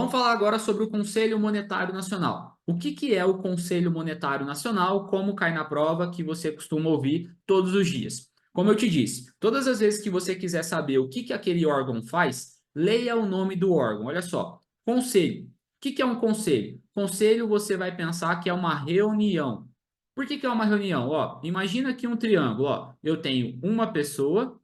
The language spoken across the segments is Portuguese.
Vamos falar agora sobre o Conselho Monetário Nacional. O que é o Conselho Monetário Nacional? Como cai na prova que você costuma ouvir todos os dias? Como eu te disse, todas as vezes que você quiser saber o que aquele órgão faz, leia o nome do órgão. Olha só, conselho. O que é um conselho? Conselho você vai pensar que é uma reunião. Por que é uma reunião? Ó, imagina aqui um triângulo. Ó. Eu tenho uma pessoa,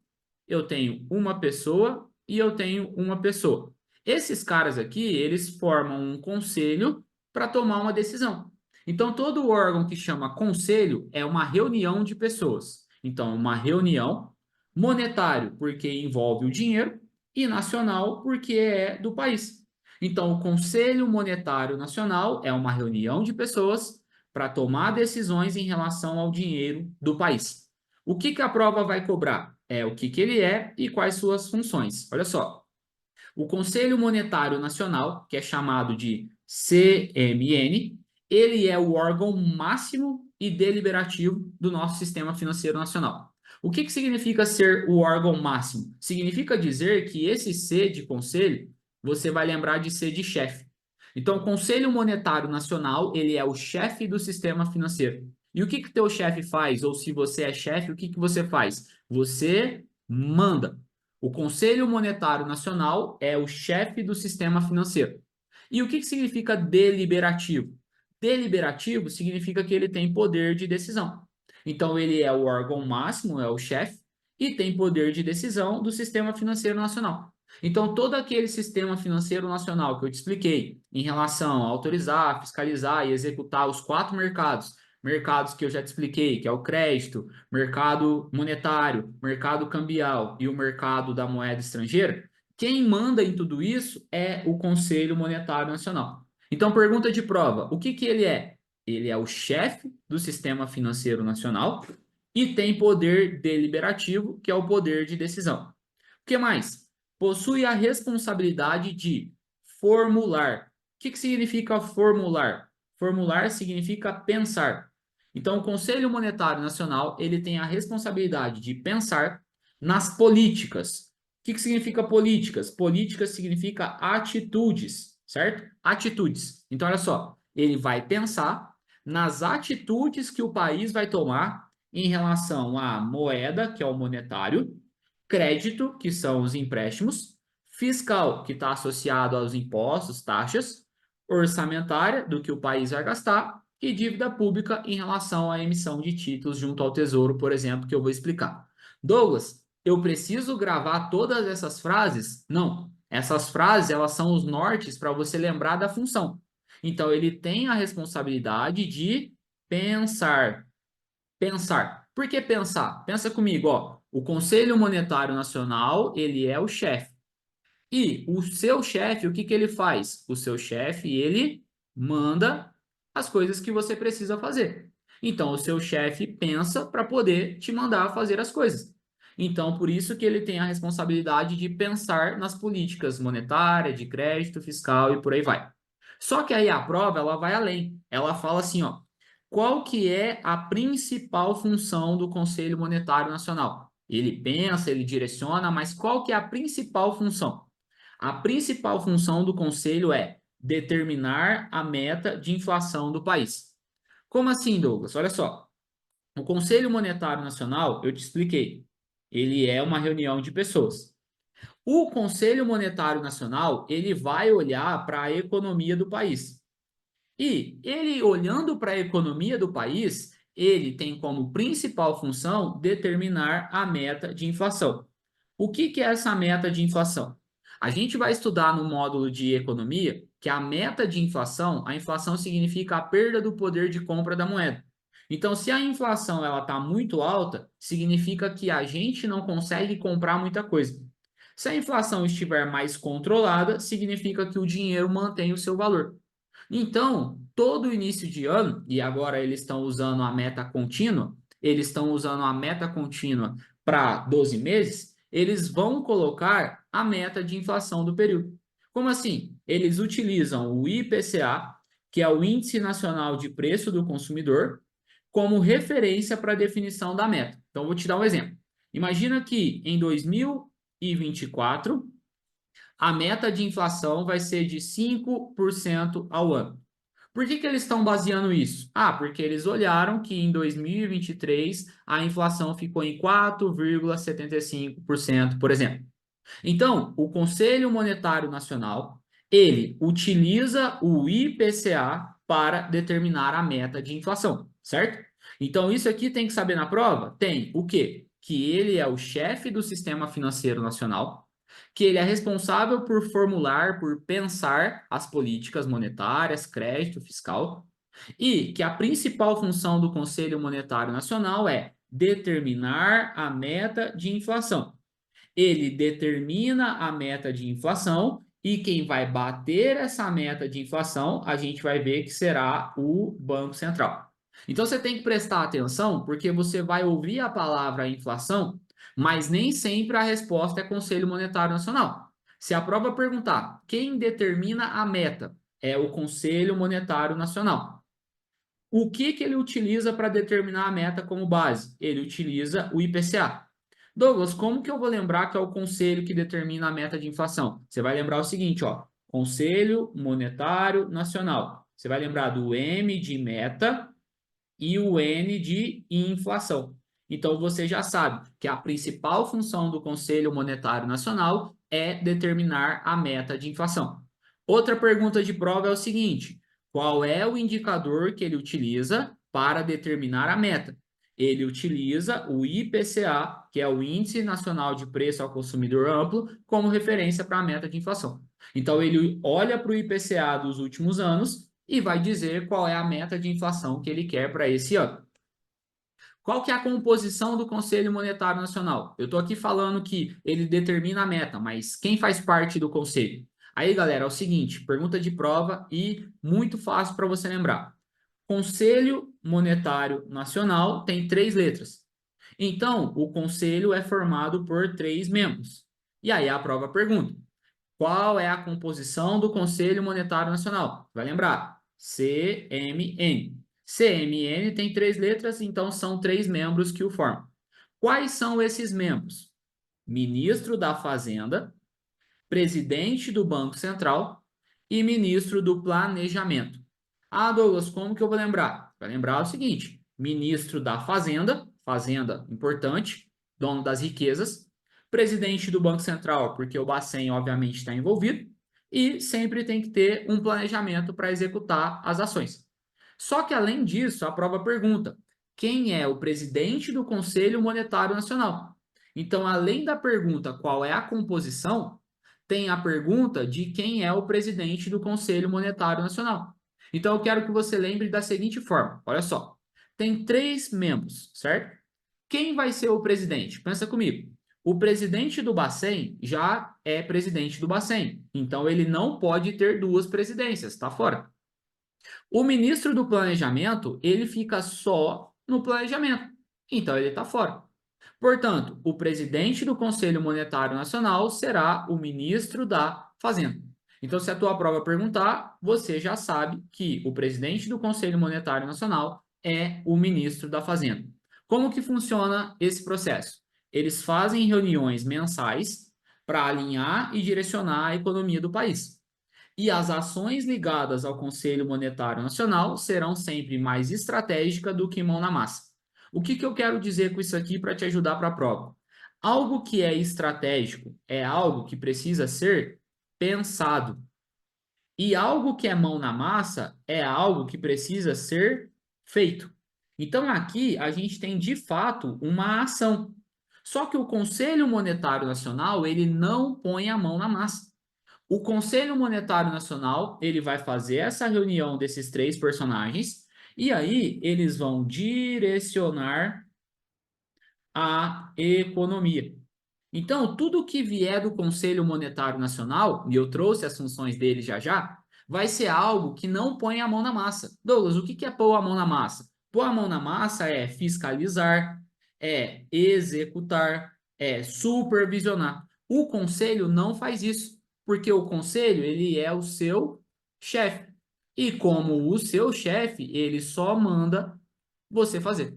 eu tenho uma pessoa e eu tenho uma pessoa. Esses caras aqui, eles formam um conselho para tomar uma decisão. Então, todo órgão que chama conselho é uma reunião de pessoas. Então, uma reunião monetário, porque envolve o dinheiro, e nacional, porque é do país. Então, o Conselho Monetário Nacional é uma reunião de pessoas para tomar decisões em relação ao dinheiro do país. O que a prova vai cobrar? É o que ele é e quais suas funções. Olha só. O Conselho Monetário Nacional, que é chamado de CMN, ele é o órgão máximo e deliberativo do nosso sistema financeiro nacional. O que significa ser o órgão máximo? Significa dizer que esse C de conselho, você vai lembrar de C de chefe. Então, o Conselho Monetário Nacional, ele é o chefe do sistema financeiro. E o que teu chefe faz? Ou se você é chefe, o que você faz? Você manda. O Conselho Monetário Nacional é o chefe do sistema financeiro. E o que significa deliberativo? Deliberativo significa que ele tem poder de decisão. Então, ele é o órgão máximo, é o chefe, e tem poder de decisão do sistema financeiro nacional. Então, todo aquele sistema financeiro nacional que eu te expliquei em relação a autorizar, fiscalizar e executar os 4 mercados que eu já te expliquei, que é o crédito, mercado monetário, mercado cambial e o mercado da moeda estrangeira, quem manda em tudo isso é o Conselho Monetário Nacional. Então, pergunta de prova: o que ele é? Ele é o chefe do sistema financeiro nacional e tem poder deliberativo, que é o poder de decisão. O que mais? Possui a responsabilidade de formular. O que significa formular? Formular significa pensar. Então, o Conselho Monetário Nacional, ele tem a responsabilidade de pensar nas políticas. O que significa políticas? Políticas significa atitudes, certo? Atitudes. Então, olha só, ele vai pensar nas atitudes que o país vai tomar em relação à moeda, que é o monetário, crédito, que são os empréstimos, fiscal, que está associado aos impostos, taxas, orçamentária, do que o país vai gastar, e dívida pública em relação à emissão de títulos junto ao Tesouro, por exemplo, que eu vou explicar. Douglas, eu preciso gravar todas essas frases? Não. Essas frases, elas são os nortes para você lembrar da função. Então, ele tem a responsabilidade de pensar. Pensar. Por que pensar? Pensa comigo, ó. O Conselho Monetário Nacional, ele é o chefe. E o seu chefe, o que ele faz? O seu chefe, ele manda as coisas que você precisa fazer. Então, o seu chefe pensa para poder te mandar fazer as coisas. Então, por isso que ele tem a responsabilidade de pensar nas políticas monetárias, de crédito, fiscal e por aí vai. Só que aí a prova, ela vai além. Ela fala assim, ó, qual que é a principal função do Conselho Monetário Nacional? Ele pensa, ele direciona, mas qual que é a principal função? A principal função do conselho é determinar a meta de inflação do país. Como assim, Douglas? Olha só. O Conselho Monetário Nacional, eu te expliquei, ele é uma reunião de pessoas. O Conselho Monetário Nacional, ele vai olhar para a economia do país. E ele olhando para a economia do país, ele tem como principal função determinar a meta de inflação. O que é essa meta de inflação? A gente vai estudar no módulo de economia que a meta de inflação, a inflação significa a perda do poder de compra da moeda. Então, se a inflação ela está muito alta, significa que a gente não consegue comprar muita coisa. Se a inflação estiver mais controlada, significa que o dinheiro mantém o seu valor. Então, todo início de ano, e agora eles estão usando a meta contínua, eles estão usando a meta contínua para 12 meses, eles vão colocar a meta de inflação do período. Como assim? Eles utilizam o IPCA, que é o Índice Nacional de Preço do Consumidor, como referência para a definição da meta. Então, vou te dar um exemplo. Imagina que em 2024 A meta de inflação vai ser de 5% ao ano. Por que que eles estão baseando isso? Ah, porque eles olharam que em 2023 a inflação ficou em 4,75%, por exemplo. Então, o Conselho Monetário Nacional, ele utiliza o IPCA para determinar a meta de inflação, certo? Então, isso aqui tem que saber na prova? Tem o quê? Que ele é o chefe do Sistema Financeiro Nacional, que ele é responsável por formular, por pensar as políticas monetárias, crédito, fiscal, e que a principal função do Conselho Monetário Nacional é determinar a meta de inflação. Ele determina a meta de inflação e quem vai bater essa meta de inflação, a gente vai ver que será o Banco Central. Então você tem que prestar atenção, porque você vai ouvir a palavra inflação, mas nem sempre a resposta é Conselho Monetário Nacional. Se a prova perguntar quem determina a meta, é o Conselho Monetário Nacional. O que ele utiliza para determinar a meta como base? Ele utiliza o IPCA. Douglas, como que eu vou lembrar que é o conselho que determina a meta de inflação? Você vai lembrar o seguinte, ó, Conselho Monetário Nacional. Você vai lembrar do M de meta e o N de inflação. Então você já sabe que a principal função do Conselho Monetário Nacional é determinar a meta de inflação. Outra pergunta de prova é o seguinte: qual é o indicador que ele utiliza para determinar a meta? Ele utiliza o IPCA, que é o Índice Nacional de Preço ao Consumidor Amplo, como referência para a meta de inflação. Então ele olha para o IPCA dos últimos anos e vai dizer qual é a meta de inflação que ele quer para esse ano. Qual que é a composição do Conselho Monetário Nacional? Eu estou aqui falando que ele determina a meta, mas quem faz parte do conselho? Aí, galera, é o seguinte, pergunta de prova e muito fácil para você lembrar. Conselho Monetário Nacional tem 3 letras. Então, o conselho é formado por 3 membros. E aí a prova pergunta: qual é a composição do Conselho Monetário Nacional? Vai lembrar, CMN. CMN tem 3 letras, então são 3 membros que o formam. Quais são esses membros? Ministro da Fazenda, presidente do Banco Central e ministro do Planejamento. Ah, Douglas, como que eu vou lembrar? Vai lembrar o seguinte: ministro da Fazenda, Fazenda importante, dono das riquezas, presidente do Banco Central, porque o Bacen obviamente está envolvido, e sempre tem que ter um planejamento para executar as ações. Só que além disso, a prova pergunta: quem é o presidente do Conselho Monetário Nacional? Então, além da pergunta qual é a composição, tem a pergunta de quem é o presidente do Conselho Monetário Nacional. Então, eu quero que você lembre da seguinte forma: olha só, tem 3 membros, certo? Quem vai ser o presidente? Pensa comigo. O presidente do Bacen já é presidente do Bacen, então ele não pode ter 2 presidências, está fora. O ministro do Planejamento, ele fica só no planejamento, então ele está fora. Portanto, o presidente do Conselho Monetário Nacional será o ministro da Fazenda. Então, se a tua prova perguntar, você já sabe que o presidente do Conselho Monetário Nacional é o ministro da Fazenda. Como que funciona esse processo? Eles fazem reuniões mensais para alinhar e direcionar a economia do país. E as ações ligadas ao Conselho Monetário Nacional serão sempre mais estratégicas do que mão na massa. O que que eu quero dizer com isso aqui para te ajudar para a prova? Algo que é estratégico é algo que precisa ser pensado. E algo que é mão na massa é algo que precisa ser feito. Então aqui a gente tem de fato uma ação. Só que o Conselho Monetário Nacional, ele não põe a mão na massa. O Conselho Monetário Nacional, ele vai fazer essa reunião desses 3 personagens e aí eles vão direcionar a economia. Então, tudo que vier do Conselho Monetário Nacional, e eu trouxe as funções dele já já, vai ser algo que não põe a mão na massa. Douglas, o que é pôr a mão na massa? Pôr a mão na massa é fiscalizar, é executar, é supervisionar. O conselho não faz isso, porque o conselho, ele é o seu chefe. E como o seu chefe, ele só manda você fazer.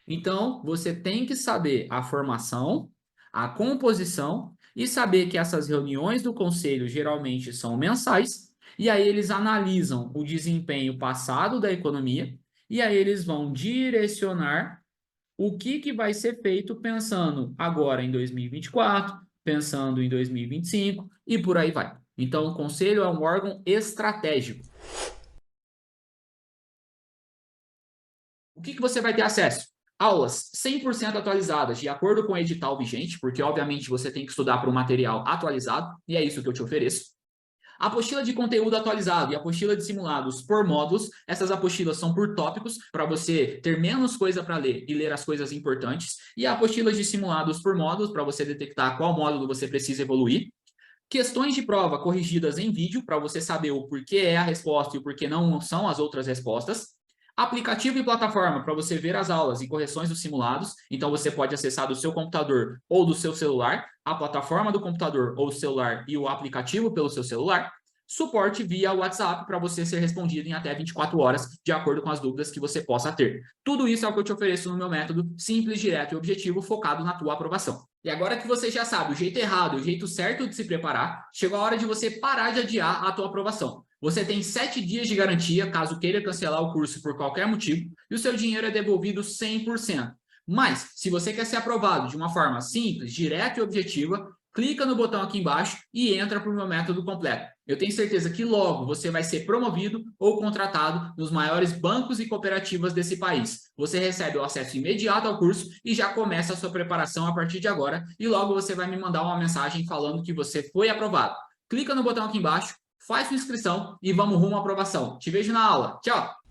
Então, você tem que saber a formação, a composição E saber que essas reuniões do conselho geralmente são mensais, e aí eles analisam o desempenho passado da economia, e aí eles vão direcionar o que vai ser feito pensando agora em 2024, pensando em 2025 e por aí vai. Então, o conselho é um órgão estratégico. O que você vai ter acesso? Aulas 100% atualizadas, de acordo com o edital vigente, porque obviamente você tem que estudar para um material atualizado, e é isso que eu te ofereço. Apostila de conteúdo atualizado e apostila de simulados por módulos. Essas apostilas são por tópicos, para você ter menos coisa para ler e ler as coisas importantes. E apostilas de simulados por módulos, para você detectar qual módulo você precisa evoluir. Questões de prova corrigidas em vídeo, para você saber o porquê é a resposta e o porquê não são as outras respostas. Aplicativo e plataforma para você ver as aulas e correções dos simulados. Então, você pode acessar do seu computador ou do seu celular, a plataforma do computador ou celular e o aplicativo pelo seu celular. Suporte via WhatsApp para você ser respondido em até 24 horas, de acordo com as dúvidas que você possa ter. Tudo isso é o que eu te ofereço no meu método simples, direto e objetivo, focado na tua aprovação. E agora que você já sabe o jeito errado e o jeito certo de se preparar, chegou a hora de você parar de adiar a tua aprovação. Você tem 7 dias de garantia, caso queira cancelar o curso por qualquer motivo, e o seu dinheiro é devolvido 100%. Mas, se você quer ser aprovado de uma forma simples, direta e objetiva, clica no botão aqui embaixo e entra para o meu método completo. Eu tenho certeza que logo você vai ser promovido ou contratado nos maiores bancos e cooperativas desse país. Você recebe o acesso imediato ao curso e já começa a sua preparação a partir de agora, e logo você vai me mandar uma mensagem falando que você foi aprovado. Clica no botão aqui embaixo, faz sua inscrição e vamos rumo à aprovação. Te vejo na aula. Tchau!